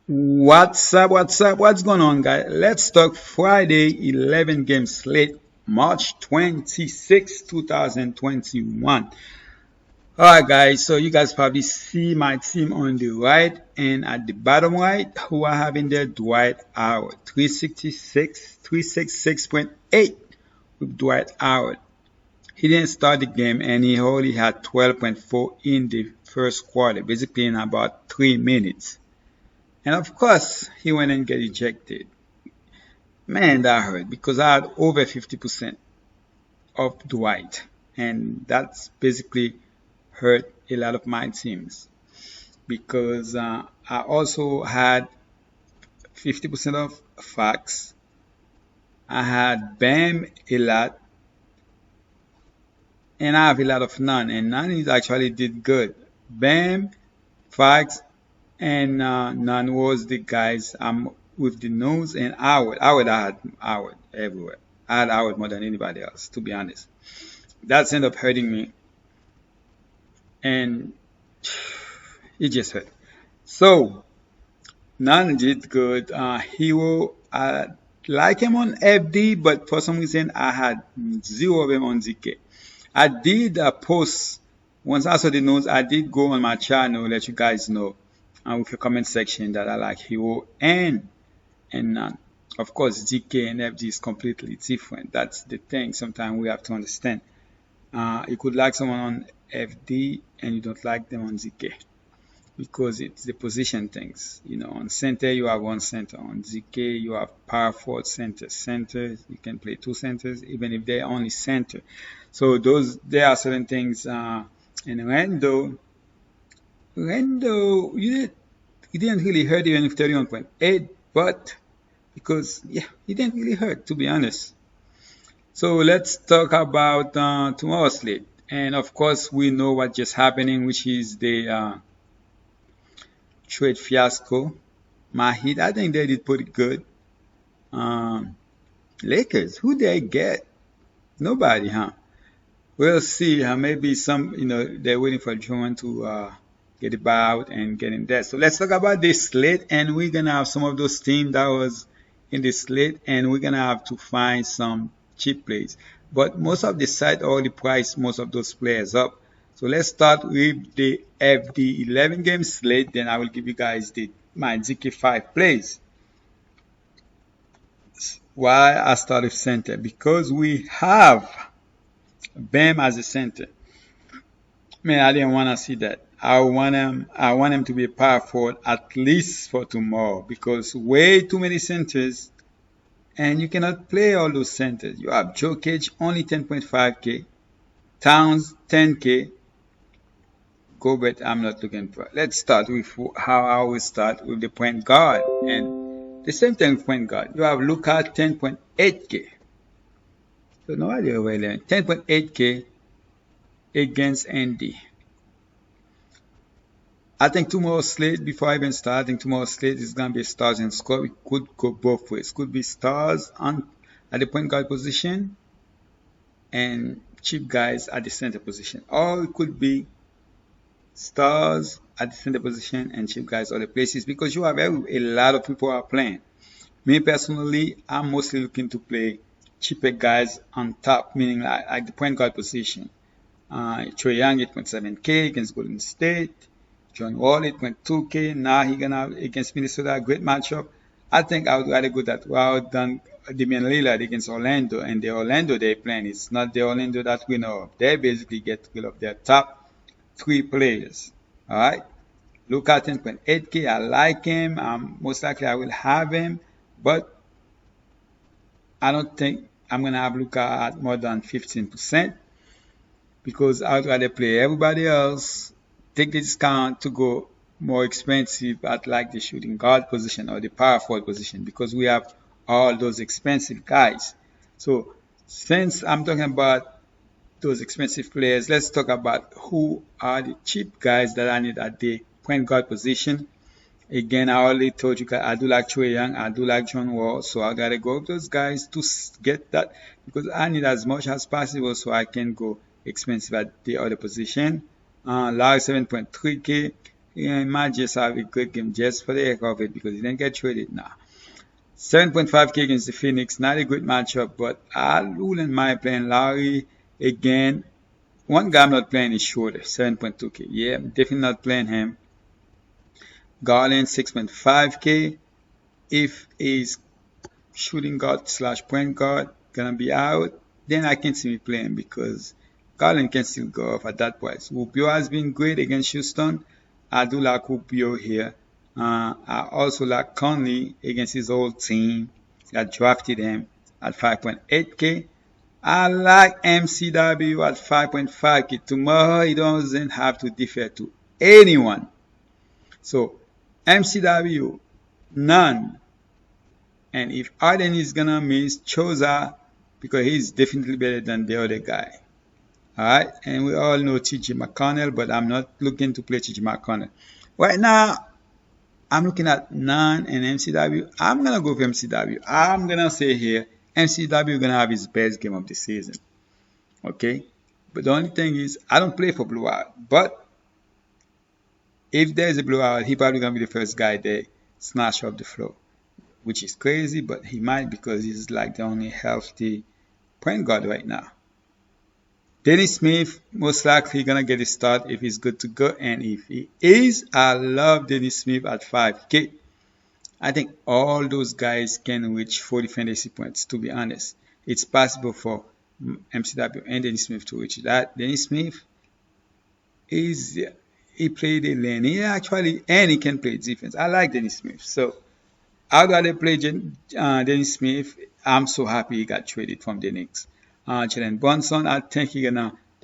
What's going on, guys? Let's talk Friday 11 game slate, March 26, 2021. Alright, guys, so you guys probably see my team on the right, and at the bottom right, who I have in there, Dwight Howard, 366.8 with Dwight Howard. He didn't start the game, and he only had 12.4 in the first quarter, basically in about 3 minutes. And of course, he went and get ejected. Man, that hurt because I had over 50% of Dwight. And that's basically hurt a lot of my teams because I also had 50% of Fox. I had Bam a lot. And I have a lot of none. And none is actually did good. Bam, Fox, and none was the guys with the nose and Howard. I had Howard everywhere. I had Howard more than anybody else, to be honest. That's ended up hurting me, and it just hurt. So none did good. Hero, I like him on FD, but for some reason I had zero of him on ZK. I did post once I saw the notes. I did go on my channel, let you guys know with your comment section that I like Hero and none. Of course, ZK and FD is completely different. That's the thing. Sometimes we have to understand. You could like someone on FD and you don't like them on ZK because it's the position things. You know, on center you have one center. On ZK you have power forward center. Centers you can play two centers even if they're only center. So there are certain things. And Rando, you didn't really hurt even if 31.8, but because he didn't really hurt, to be honest. So let's talk about tomorrow's slate. And of course, we know what just happening, which is the trade fiasco. Mahid, I think they did pretty good. Lakers, who they get? Nobody, huh? We'll see. Maybe some, they're waiting for Drummond to get the buyout and get in there. So let's talk about this slate, and we're gonna have some of those teams that was in the slate, and we're gonna have to find some cheap plays. But most of the site already priced most of those players up. So let's start with the FD 11 game slate. Then I will give you guys my ZK5 plays. Why I start with center? Because we have Bam as a center. Man, I didn't want to see that. I want him to be a power forward at least for tomorrow because way too many centers and you cannot play all those centers. You have Jokic only 10.5k, Towns 10k, Gobert I'm not looking for. Let's start with how I always start with the point guard, and the same thing with point guard. You have Luka 10.8k. So no idea where they're 10.8k against Andy. I think tomorrow's slate, before I even start, I think tomorrow's slate is going to be stars and score. It could go both ways. It could be stars at the point guard position and cheap guys at the center position. Or it could be stars at the center position and cheap guys other places because you have a lot of people are playing. Me personally, I'm mostly looking to play cheaper guys on top, meaning like the point guard position. Trae Young 8.7k against Golden State. John Wall 8.2k. Now he gonna have against Minnesota, great matchup. I think I would rather go that route than Damian Lillard against Orlando. And the Orlando they're playing, it's not the Orlando that we know of. They basically get rid of their top 3 players. Alright. Luka 10.8k. I like him. Most likely I will have him, but I don't think I'm gonna have Luka at more than 15% because I would rather play everybody else. Take the discount to go more expensive at like the shooting guard position or the power forward position because we have all those expensive guys. So since I'm talking about those expensive players, let's talk about who are the cheap guys that I need at the point guard position. Again, I already told you guys I do like Trae Young, I do like John Wall, so I gotta go with those guys to get that because I need as much as possible so I can go expensive at the other position. Larry 7.3k he might just have a good game just for the heck of it because he didn't get traded now. 7.5K against the Phoenix, not a good matchup, but I wouldn't mind playing Lowry again. One guy I'm not playing is Schroeder, 7.2K. Yeah, I'm definitely not playing him. Garland, 6.5K. If he's shooting guard slash point guard gonna be out, then I can see me playing because Garland can still go off at that price. Rubio has been great against Houston. I do like Rubio here. I also like Conley against his old team that drafted him at 5.8K. I like MCW at 5.5K. Tomorrow he doesn't have to defer to anyone. So MCW, none. And if Arden is gonna miss, Choza because he's definitely better than the other guy. Alright, and we all know TJ McConnell, but I'm not looking to play TJ McConnell. Right now, I'm looking at none and MCW. I'm gonna go for MCW. I'm gonna say here, MCW gonna have his best game of the season. Okay? But the only thing is, I don't play for blowout. But if there's a blowout, he probably gonna be the first guy there snatch off the floor. Which is crazy, but he might because he's like the only healthy point guard right now. Dennis Smith, most likely gonna get a start if he's good to go, and if he is, I love Dennis Smith at 5K. I think all those guys can reach 40 fantasy points, to be honest. It's possible for MCW and Dennis Smith to reach that. Dennis Smith he played a lane. And he can play defense. I like Dennis Smith. So I'd rather play Dennis Smith. I'm so happy he got traded from the Knicks. Jalen Brunson, I think they're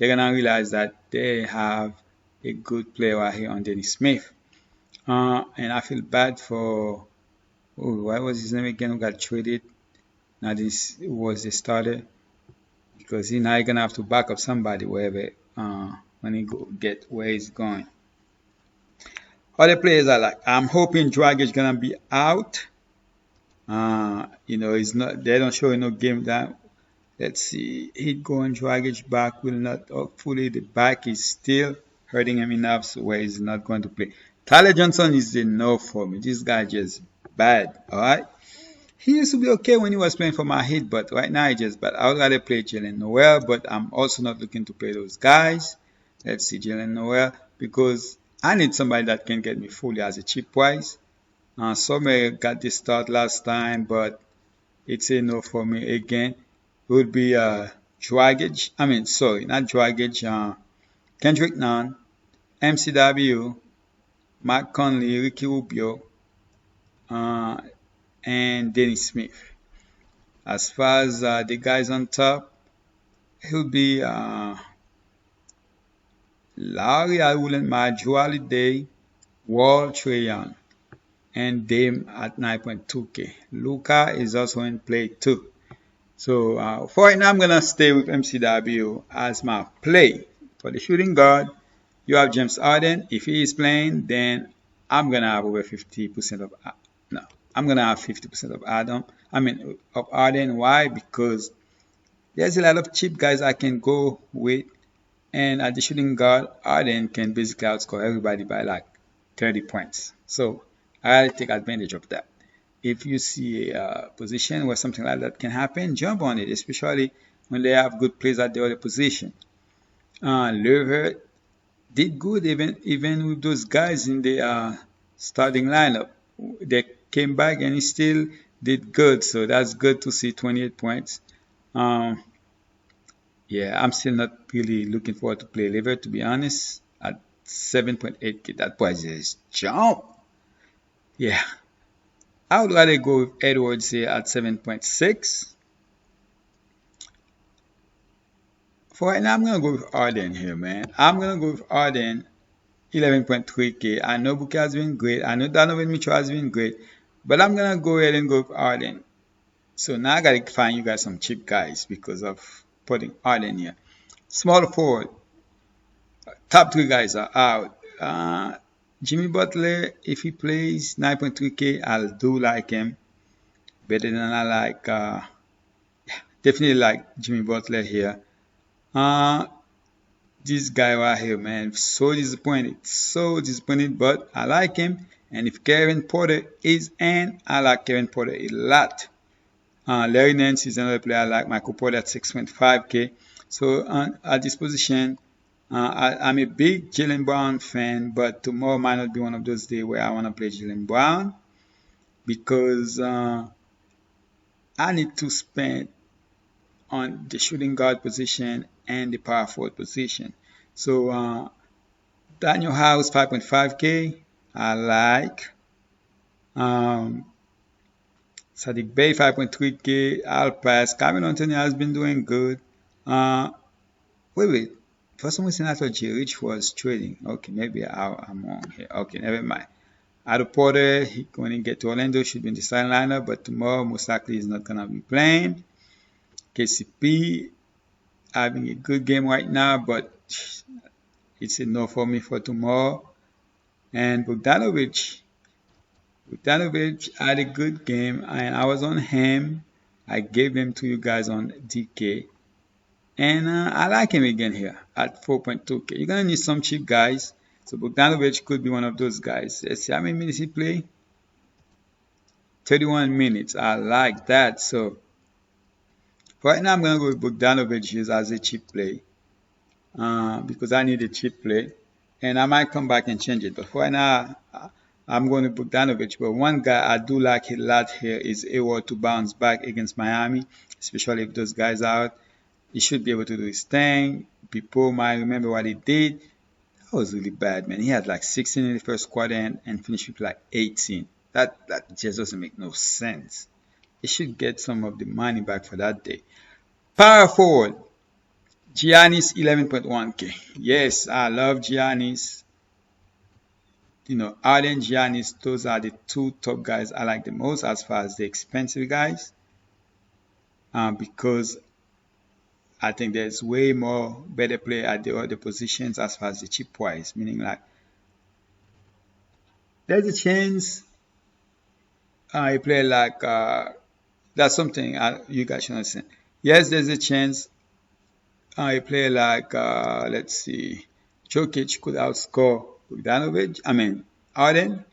gonna realize that they have a good player right here on Dennis Smith. And I feel bad for what was his name again who got traded? Now this was the starter because he's now gonna have to back up somebody wherever when he get where he's going. Other players are like I'm hoping Dragic gonna be out. He's not. They don't show no game that. Let's see. He'd go and Dragic back will not. Hopefully, the back is still hurting him enough so where he's not going to play. Tyler Johnson is a no for me. This guy just bad. All right. He used to be okay when he was playing for my Heat, but right now he just bad. I would rather play Jalen Noel, but I'm also not looking to play those guys. Let's see Jalen Noel because I need somebody that can get me fully as a cheap price. Sommer got this start last time, but it's a no for me again. It would be Dragic. Not Dragic. Kendrick Nunn, MCW, Mark Conley, Ricky Rubio, and Dennis Smith. As far as the guys on top, he'll be Larry. I wouldn't mind. Drew Holiday, Wall, Trae Young, and Dame at 9.2K. Luka is also in play too. So for right now, I'm gonna stay with MCW as my play. For the shooting guard, you have James Harden. If he is playing, then I'm gonna have over 50% of I'm gonna have 50% of of Harden. Why? Because there's a lot of cheap guys I can go with, and at the shooting guard, Harden can basically outscore everybody by like 30 points. So I'll take advantage of that. If you see a position where something like that can happen, jump on it, especially when they have good players at the other position. Levert did good even with those guys in the starting lineup. They came back and he still did good, so that's good to see 28 points. Yeah, I'm still not really looking forward to play Levert, to be honest. At 7.8K, that price is jump. Yeah. I would rather go with Edwards here at 7.6. For right now, I'm going to go with Harden here, man. I'm going to go with Harden, 11.3K. I know Booker has been great. I know Donovan Mitchell has been great. But I'm going to go ahead and go with Harden. So now I got to find you guys some cheap guys because of putting Harden here. Small forward. Top 3 guys are out. Jimmy Butler, if he plays 9.3K, I'll do like him. Better than I like. Definitely like Jimmy Butler here. This guy right here, man, so disappointed, but I like him. And if Kevin Porter is in, I like Kevin Porter a lot. Larry Nance is another player I like. Michael Porter at 6.5K. So at this position, I'm a big Jaylen Brown fan, but tomorrow might not be one of those days where I want to play Jaylen Brown because I need to spend on the shooting guard position and the power forward position. So Daniel House 5.5K, I like. Sadiq Bey 5.3K, I'll pass. Carmelo Anthony has been doing good. Uh, wait. For some reason, I thought J. Rich was trading. Okay, maybe I'm wrong here. Okay, never mind. Otto Porter, when he get to Orlando, should be in the starting lineup, but tomorrow most likely he's not gonna be playing. KCP having a good game right now, but it's a no for me for tomorrow. And Bogdanovic had a good game, and I was on him. I gave him to you guys on DK. And I like him again here at 4.2K. You're going to need some cheap guys. So Bogdanovic could be one of those guys. Let's see how many minutes he play. 31 minutes. I like that. So right now I'm going to go with Bogdanovic as a cheap play. Because I need a cheap play. And I might come back and change it. But for right now, I'm going to Bogdanovic. But one guy I do like a lot here is Award to bounce back against Miami, especially if those guys are out. He should be able to do his thing. People might remember what he did. That was really bad, man. He had like 16 in the first quarter and finished with like 18. That just doesn't make no sense. He should get some of the money back for that day. Power forward. Giannis 11.1K. Yes, I love Giannis. You know, Harden, Giannis, those are the two top guys I like the most as far as the expensive guys. Because I think there's way more better play at the other positions as far as the cheap price. Meaning like there's a chance I play like that's something you guys should understand. Yes, there's a chance I play like let's see, Jokic could outscore Bogdanovic. I mean Harden,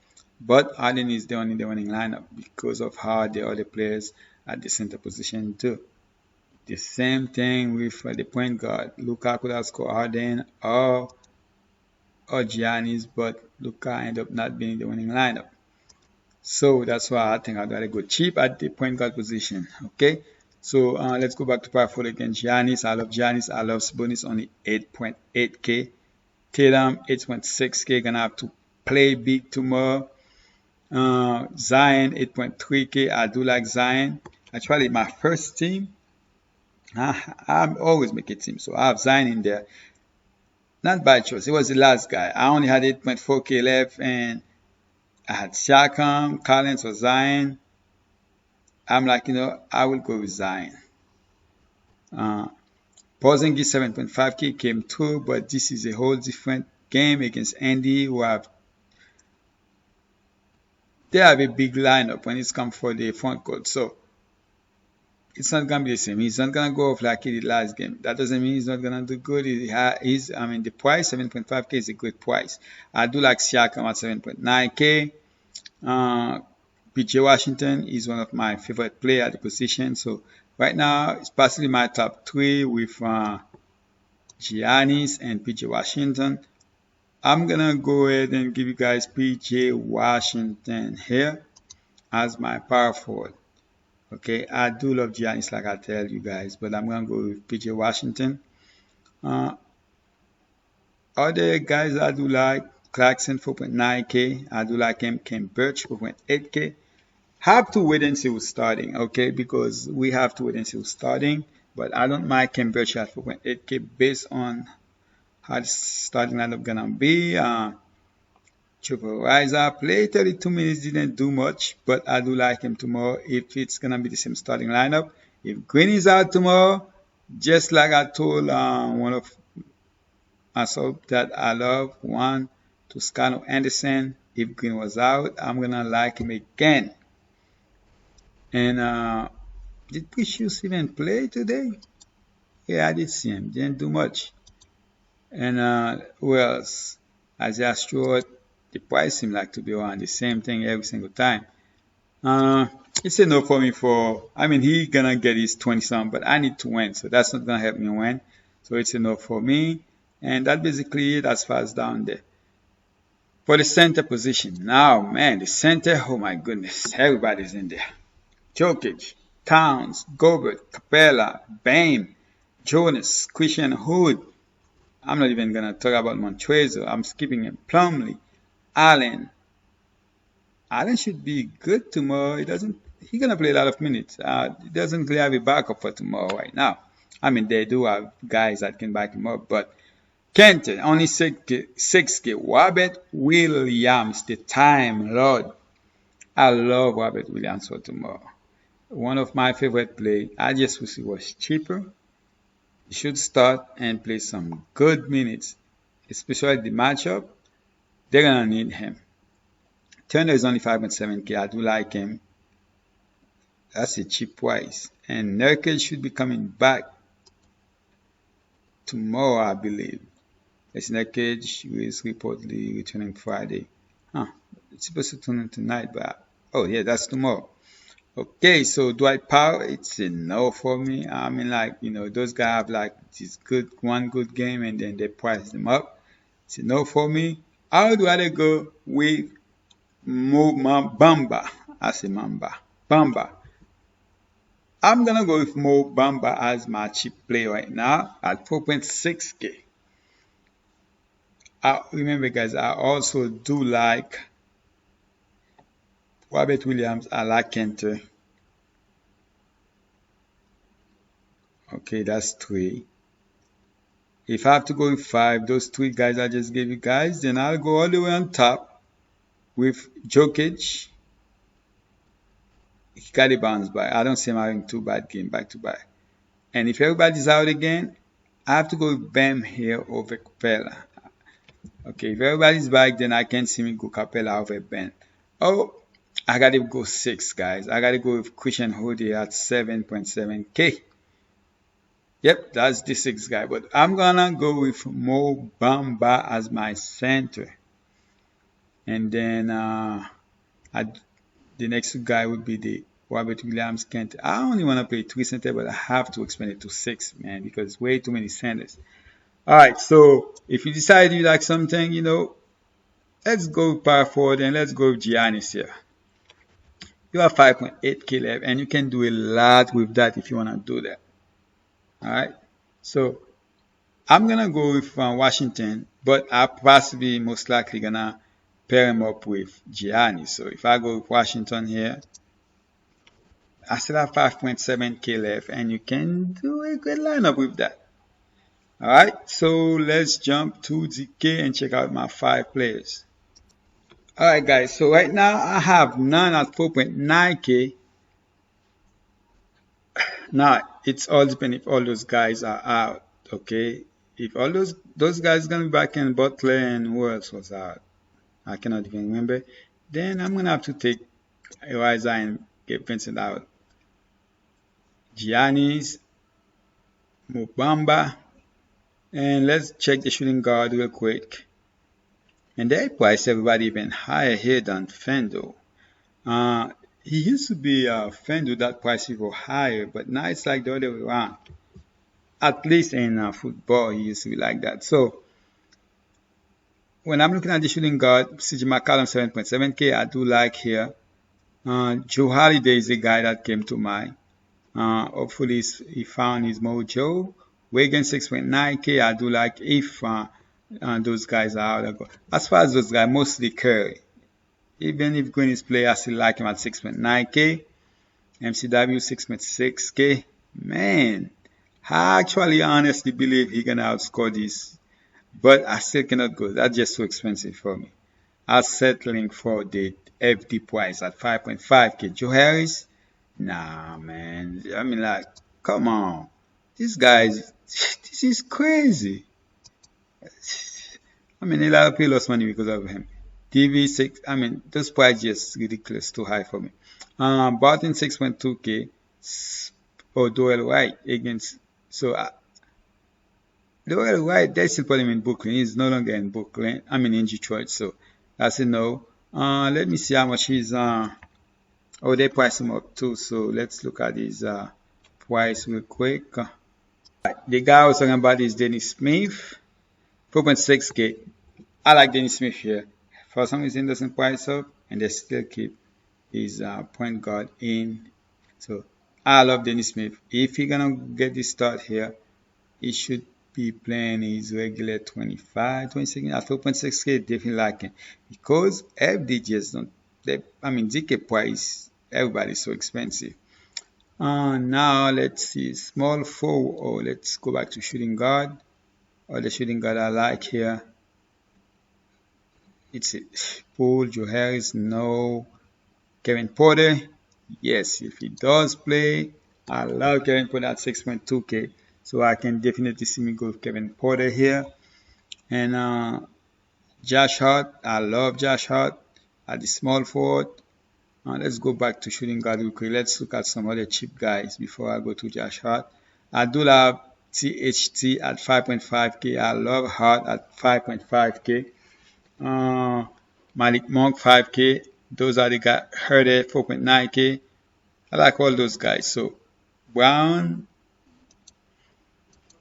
but Harden is the only the winning lineup because of how the other players at the center position do. The same thing with the point guard. Luka could have scored Harden or Giannis, but Luka ended up not being the winning lineup. So that's why I think I'd rather go cheap at the point guard position. Okay, so let's go back to power forward again. Giannis, I love Giannis. I love Sabonis, only 8.8K. Tatum, 8.6K. Gonna have to play big tomorrow. Zion, 8.3K. I do like Zion. Actually, my first team. I always make a team, so I have Zion in there. Not by choice. It was the last guy. I only had 8.4K left, and I had Siakam, Collins, or Zion. I'm like, I will go with Zion. Porzingis 7.5K came through, but this is a whole different game against Andy, they have a big lineup when it's come for the front court. So it's not gonna be the same. He's not gonna go off like he did last game. That doesn't mean he's not gonna do good. The price 7.5K is a good price. I do like Siakam at 7.9K. PJ Washington is one of my favorite players at the position. So right now it's possibly my top three with Giannis and PJ Washington. I'm gonna go ahead and give you guys PJ Washington here as my power forward. Okay, I do love Giannis like I tell you guys, but I'm gonna go with PJ Washington. Other guys I do like Clarkson 4.9K. I do like him. Ken Birch 4.8K. Have to wait and see who's starting, okay? Because we have to wait and see who's starting. But I don't mind Ken Birch at 4.8K based on how the starting lineup gonna be. Triple Riser played 32 minutes, didn't do much, but I do like him tomorrow if it's gonna be the same starting lineup. If Green is out tomorrow, just like I told one of myself that I love, one Toscano Anderson. If Green was out, I'm gonna like him again. And did Precious even play today? Yeah, I did see him. Didn't do much. And who else? Isaiah Stewart, the price seems like to be around the same thing every single time. Uh, it's a no for me I mean, he gonna get his 20 something, but I need to win, so that's not gonna help me win. So it's a no for me. And that basically it as far as down there. For the center position, now, man, the center, oh my goodness, everybody's in there. Jokic, Towns, Gobert, Capella, Bame, Jonas, Christian Hood. I'm not even gonna talk about Montrezl. I'm skipping him. Plumlee, Allen. Allen should be good tomorrow. He's gonna play a lot of minutes. He doesn't really have a backup for tomorrow right now. I mean, they do have guys that can back him up, but Kenton, only 6K. Robert Williams, the time Lord. I love Robert Williams for tomorrow. One of my favorite play. I just wish it was cheaper. He should start and play some good minutes, especially the matchup. They're gonna need him. Turner is only 5.7K. I do like him. That's a cheap price. And Nurkic should be coming back tomorrow, I believe. It's Nurkic who is reportedly returning Friday. It's supposed to turn in tonight, but oh yeah, that's tomorrow. Okay, so Dwight Powell, it's a no for me. I mean, like, those guys have like this one good game and then they price them up. It's a no for me. I would rather go with Bamba. I say Mamba. Bamba. I'm gonna go with Mo Bamba as my cheap play right now at 4.6K. Remember, guys, I also do like Robert Williams. I like Kenter. Okay, that's 3. If I have to go with 5, those 3 guys I just gave you guys, then I'll go all the way on top with Jokic. He got a bounce back. I don't see him having 2 bad games back to back. And if everybody's out again, I have to go with Bam here over Capella. Okay, if everybody's back, then I can see me go Capella over Ben. Oh, I gotta go 6, guys. I gotta go with Christian Hood at 7.7K. Yep, that's the 6th guy. But I'm gonna go with Mo Bamba as my center. And then the next guy would be the Robert Williams Kent. I only want to play 3 center, but I have to expand it to 6, man, because it's way too many centers. Alright, so if you decide you like something, let's go with power forward and let's go with Giannis here. You have 5.8K left, and you can do a lot with that if you want to do that. Alright, so I'm gonna go with Washington, but I'm possibly most likely gonna pair him up with Giannis. So if I go with Washington here, I still have 5.7K left, and you can do a good lineup with that. Alright, so let's jump to the K and check out my 5 players. Alright guys, so right now I have none at 4.9K. Now, it's all depending if all those guys are out, okay? If all those guys gonna be back in Butler and who else was out? I cannot even remember. Then I'm gonna have to take Eliza and get Vincent out. Giannis, Mubamba, and let's check the shooting guard real quick. And they price everybody even higher here than Fanduel. He used to be Fanduel that price was higher, but now it's like the other way around. At least in football, he used to be like that. So when I'm looking at the shooting guard, CJ McCollum 7.7K, I do like here. Joe Holiday is the guy that came to mind. Hopefully he found his mojo. Wiggins 6.9K, I do like if those guys are out. As far as those guys, mostly Curry. Even if Green is play, I still like him at 6.9K. MCW 6.6K. Man, I actually honestly believe he's gonna outscore this. But I still cannot go. That's just too expensive for me. I'm settling for the FD price at 5.5K. Joe Harris? Nah, man. I mean, like, come on. This is crazy. I mean, a lot of people lost money because of him. TV6, I mean, those prices just ridiculous, too high for me. Barton 6.2K. Or Doyle White against, so Well, right, they still put him in Brooklyn. He's no longer in Brooklyn. I mean in Detroit. So that's a no. Let me see how much he's. Oh, they price him up too. So let's look at his price real quick. The guy I was talking about is Dennis Smith, 4.6K. I like Dennis Smith here. For some reason, doesn't price up, and they still keep his point guard in. So I love Dennis Smith. If he's gonna get this start here, he should be playing his regular 25, 26 at 4.6K. Definitely like it because FDGs don't. I mean, DK price. Everybody's so expensive. Now let's see small forward. Oh, let's go back to shooting guard. Or the shooting guard I like here. It's Paul Joe Harris. No. Kevin Porter. Yes, if he does play, I love Kevin Porter at 6.2K. So I can definitely see me go with Kevin Porter here. And Josh Hart. I love Josh Hart at the small forward. Let's go back to shooting guard real quick. Let's look at some other cheap guys before I go to Josh Hart. I do love THT at 5.5K. I love Hart at 5.5K. Malik Monk 5K. Those are the guys. Herder 4.9K. I like all those guys. So Brown,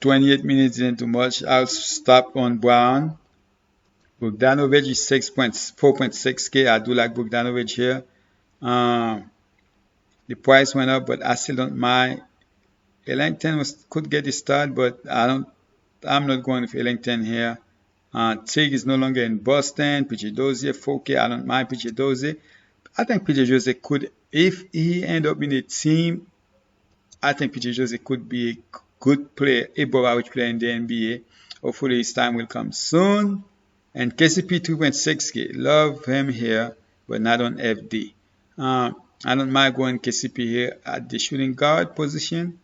28 minutes isn't too much. I'll stop on Brown. Bogdanovic is 4.6K. I do like Bogdanovic here. The price went up, but I still don't mind. Ellington could get the start, but I'm not going with Ellington here. Tig is no longer in Boston. PJ Dozier 4K. I don't mind PJ Dozier. I think PJ Dozier could, if he end up in a team, I think PJ Dozier could be a good player, above average player in the NBA. Hopefully his time will come soon. And KCP 2.6K. Love him here, but not on FD. I don't mind going KCP here at the shooting guard position.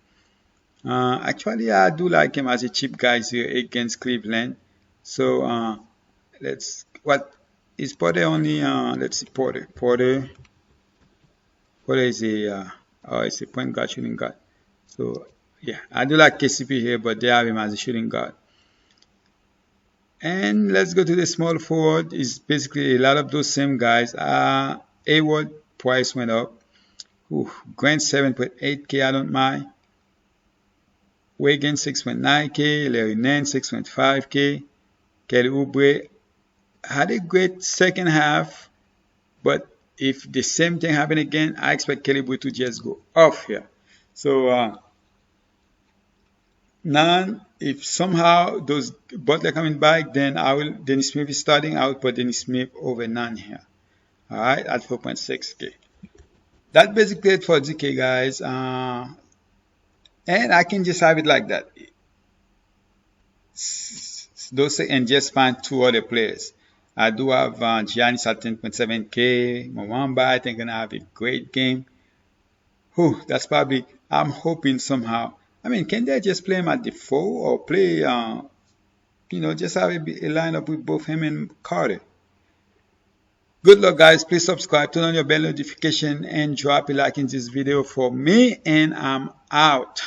Actually, I do like him as a cheap guy here against Cleveland. So what is Porter only? Let's see, Porter is it's a point guard, shooting guard. So yeah, I do like KCP here, but they have him as a shooting guard. And let's go to the small forward. It's basically a lot of those same guys. Award price went up. Grant 7.8K, I don't mind. Wiggins 6.9K. Larry Nance 6.5K. Kelly Oubre had a great second half, but if the same thing happen again, I expect Kelly Oubre to just go off here. So now, if somehow those Butler coming back, then Dennis Smith is starting. I will put Dennis Smith over none here. All right, at 4.6K. That's basically it for DK, guys. And I can just have it like that. Those and just find two other players. I do have Giannis at 10.7K. Mwamba, I think, gonna have a great game. That's probably. I'm hoping somehow. I mean, can they just play him at the 4 or play? Just have a lineup with both him and Carter. Good luck, guys. Please subscribe, turn on your bell notification, and drop a like in this video for me. And I'm out.